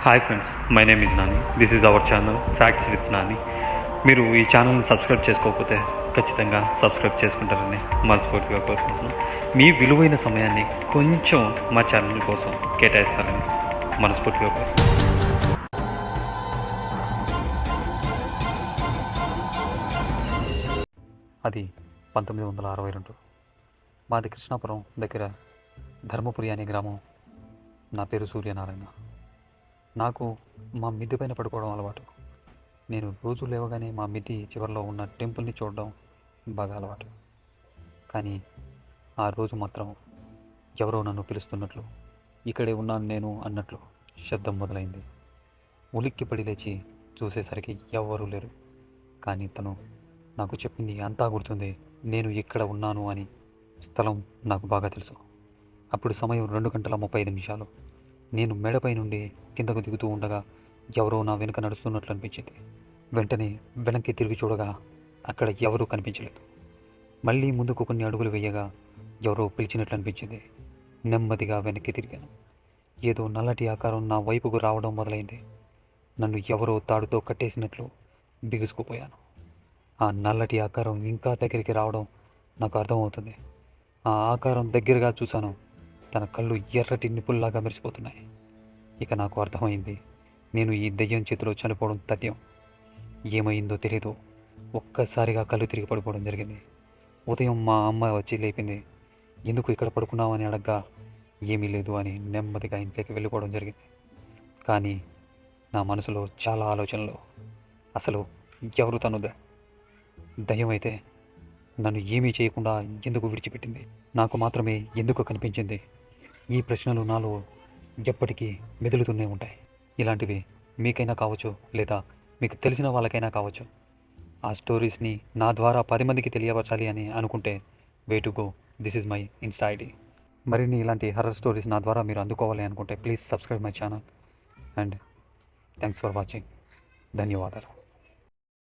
Hi friends, my name is Nani. This is our channel facts with Nani. మీరు ఈ ఛానల్ని subscribe చేసుకోకపోతే ఖచ్చితంగా సబ్స్క్రైబ్ చేసుకుంటారని మనస్ఫూర్తిగా కోరుకుంటున్నాను. మీ విలువైన సమయాన్ని కొంచెం మా ఛానల్ కోసం కేటాయిస్తారని మనస్ఫూర్తిగా కోరుకుంటున్నాను. అది 1962. మాది కృష్ణాపురం దగ్గర ధర్మపురి అనే గ్రామం. నా పేరు సూర్యనారాయణ. నాకు మా మిద్దె పైన పడుకోవడం అలవాటు. నేను రోజు లేవగానే మా మిద్ది చివరిలో ఉన్న టెంపుల్ని చూడడం బాగా అలవాటు. కానీ ఆ రోజు మాత్రం ఎవరో నన్ను పిలుస్తున్నట్లు, ఇక్కడే ఉన్నాను నేను అన్నట్లు శబ్దం మొదలైంది. ఉలిక్కిపడి లేచి చూసేసరికి ఎవ్వరూ లేరు. కానీ తను నాకు చెప్పింది అంతా గుర్తుంది. నేను ఇక్కడ ఉన్నాను అని. స్థలం నాకు బాగా తెలుసు. అప్పుడు సమయం 2:35. నేను మేడపై నుండి కిందకు దిగుతూ ఉండగా ఎవరో నా వెనుక నడుస్తున్నట్లు అనిపించింది. వెంటనే వెనక్కి తిరిగి చూడగా అక్కడ ఎవరూ కనిపించలేదు. మళ్ళీ ముందుకు కొన్ని అడుగులు వేయగా ఎవరో పిలిచినట్లు అనిపించింది. నెమ్మదిగా వెనక్కి తిరిగాను. ఏదో నల్లటి ఆకారం నా వైపుకు రావడం మొదలైంది. నన్ను ఎవరో తాడుతో కట్టేసినట్లు బిగుసుకుపోయాను. ఆ నల్లటి ఆకారం ఇంకా దగ్గరికి రావడం నాకు అర్థమవుతుంది. ఆ ఆకారం దగ్గరగా చూశాను. తన కళ్ళు ఎర్రటి నిప్పుల్లాగా మెరిసిపోతున్నాయి. ఇక నాకు అర్థమైంది, నేను ఈ దెయ్యం చేతిలో చనిపోవడం తథ్యం. ఏమైందో తెలియదు, ఒక్కసారిగా కళ్ళు తిరిగి పడిపోవడం జరిగింది. ఉదయం మా అమ్మ వచ్చి లేపింది. ఎందుకు ఇక్కడ పడుకున్నావు అని అడగ్గా ఏమీ లేదు అని నెమ్మదిగా ఇంట్లోకి వెళ్ళిపోవడం జరిగింది. కానీ నా మనసులో చాలా ఆలోచనలు. అసలు ఎవరు తను? దయ్యం అయితే నన్ను ఏమీ చేయకుండా ఎందుకు విడిచిపెట్టింది? నాకు మాత్రమే ఎందుకు కనిపించింది? ఈ ప్రశ్నలు నాలో ఎప్పటికీ మెదులుతూనే ఉంటాయి. ఇలాంటివి మీకైనా కావచ్చు, లేదా మీకు తెలిసిన వాళ్ళకైనా కావచ్చు. ఆ స్టోరీస్ని నా ద్వారా 10 మందికి తెలియపరచాలి అని అనుకుంటే way to go, this is my Insta ID. మరిన్ని ఇలాంటి హర్రర్ స్టోరీస్ నా ద్వారా మీరు అందుకోవాలి అనుకుంటే please subscribe my channel. And thanks for watching. ధన్యవాదాలు.